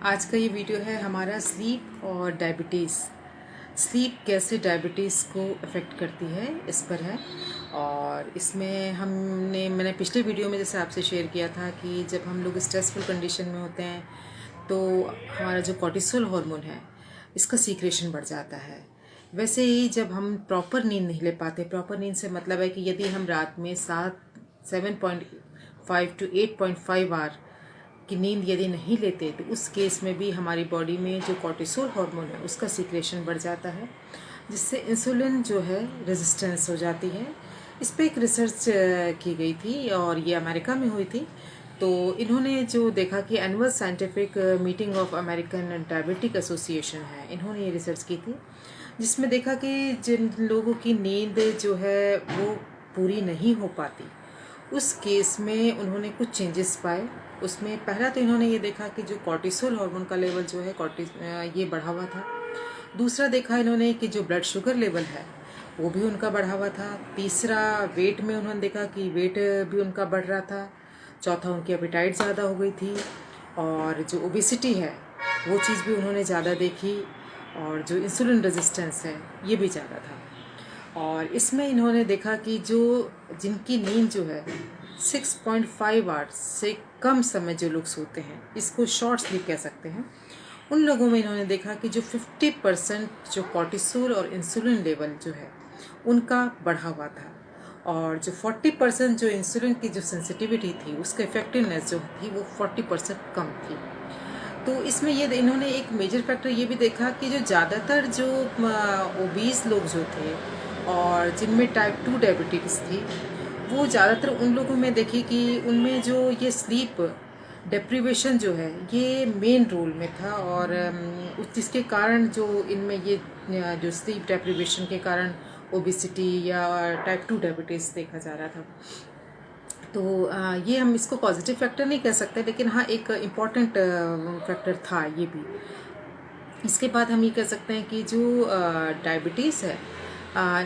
आज का ये वीडियो है हमारा स्लीप और डायबिटीज़। स्लीप कैसे डायबिटीज़ को अफेक्ट करती है इस पर है। और इसमें मैंने पिछले वीडियो में जैसे आपसे शेयर किया था कि जब हम लोग स्ट्रेसफुल कंडीशन में होते हैं तो हमारा जो कॉर्टिसोल हार्मोन है इसका सीक्रेशन बढ़ जाता है। वैसे ही जब हम प्रॉपर नींद नहीं ले पाते, प्रॉपर नींद से मतलब है कि यदि हम रात में 7.5 to 8.5 आवर की नींद यदि नहीं लेते तो उस केस में भी हमारी बॉडी में जो कॉर्टिसोल हार्मोन है उसका सीक्रेशन बढ़ जाता है, जिससे इंसुलिन जो है रेजिस्टेंस हो जाती है। इस पर एक रिसर्च की गई थी और ये अमेरिका में हुई थी। तो इन्होंने जो देखा कि annual scientific meeting of American diabetic association है, इन्होंने ये रिसर्च की थी जिसमें देखा कि जिन लोगों की नींद जो है वो पूरी नहीं हो पाती, उस केस में उन्होंने कुछ चेंजेस पाए। उसमें पहला तो इन्होंने ये देखा कि जो कॉर्टिसोल हार्मोन का लेवल जो है ये बढ़ा हुआ था। दूसरा देखा इन्होंने कि जो ब्लड शुगर लेवल है वो भी उनका बढ़ा हुआ था। तीसरा वेट में उन्होंने देखा कि वेट भी उनका बढ़ रहा था। चौथा उनकी एपेटाइट ज़्यादा हो गई थी और जो ओबेसिटी है वो चीज़ भी उन्होंने ज़्यादा देखी और जो इंसुलिन रेजिस्टेंस है ये भी ज़्यादा था। और इसमें इन्होंने देखा कि जो जिनकी नींद जो है 6.5 आवर्स से कम समय जो लोग सोते हैं, इसको शॉर्ट स्लीप कह सकते हैं, उन लोगों में इन्होंने देखा कि जो 50% जो कॉर्टिसोल और इंसुलिन लेवल जो है उनका बढ़ा हुआ था और जो 40% जो इंसुलिन की जो सेंसिटिविटी थी उसका इफेक्टिवनेस जो थी वो 40% कम थी। तो इसमें ये इन्होंने एक मेजर फैक्टर ये भी देखा कि जो ज़्यादातर जो ओबीस लोग जो थे और जिनमें टाइप 2 डायबिटीज़ थी, वो ज़्यादातर उन लोगों में देखी कि उनमें जो ये स्लीप डिप्रीवेशन जो है ये मेन रोल में था और जिसके कारण जो इनमें ये जो स्लीप डिप्रीवेशन के कारण ओबेसिटी या टाइप 2 डायबिटीज़ देखा जा रहा था। तो ये हम इसको पॉजिटिव फैक्टर नहीं कह सकते, लेकिन हाँ एक इम्पॉर्टेंट फैक्टर था ये भी। इसके बाद हम ये कह सकते हैं कि जो डायबिटीज़ है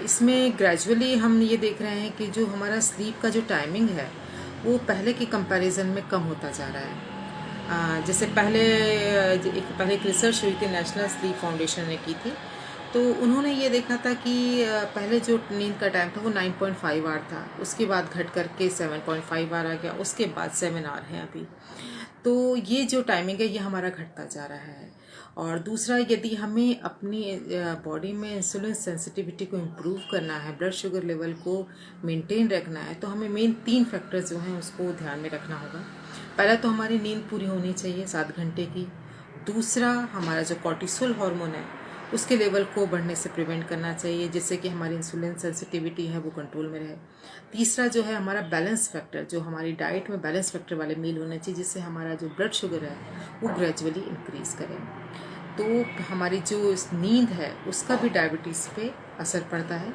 इसमें ग्रेजुअली हम ये देख रहे हैं कि जो हमारा स्लीप का जो टाइमिंग है वो पहले के कंपैरिजन में कम होता जा रहा है। जैसे पहले एक रिसर्च हुई थी, नेशनल स्लीप फाउंडेशन ने की थी। तो उन्होंने ये देखा था कि पहले जो नींद का टाइम था वो 9.5 आवर था, उसके बाद घट करके 7.5 आवर आ गया, उसके बाद 7 आवर है अभी। तो ये जो टाइमिंग है ये हमारा घटता जा रहा है। और दूसरा, यदि हमें अपनी बॉडी में इंसुलिन सेंसिटिविटी को इम्प्रूव करना है, ब्लड शुगर लेवल को मेंटेन रखना है, तो हमें मेन 3 फैक्टर्स जो हैं उसको ध्यान में रखना होगा। पहला तो हमारी नींद पूरी होनी चाहिए 7 घंटे की। दूसरा, हमारा जो कॉर्टिसोल हार्मोन है उसके लेवल को बढ़ने से प्रिवेंट करना चाहिए, जिससे कि हमारी इंसुलिन सेंसिटिविटी है वो कंट्रोल में रहे। तीसरा जो है हमारा बैलेंस फैक्टर, जो हमारी डाइट में बैलेंस फैक्टर वाले मील होने चाहिए, जिससे हमारा जो ब्लड शुगर है वो ग्रेजुअली इंक्रीज़ करे। तो हमारी जो नींद है उसका भी डायबिटीज़ पे असर पड़ता है।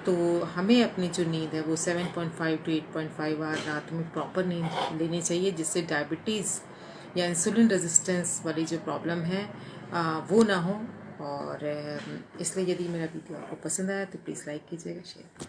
तो हमें अपनी जो नींद है वो 7.5 to 8.5 आवर रात में प्रॉपर नींद लेनी चाहिए, जिससे डायबिटीज़ या इंसुलिन रेजिस्टेंस वाली जो प्रॉब्लम है वो ना हो। और इसलिए यदि मेरा वीडियो आपको पसंद आया तो प्लीज़ लाइक कीजिएगा, शेयर।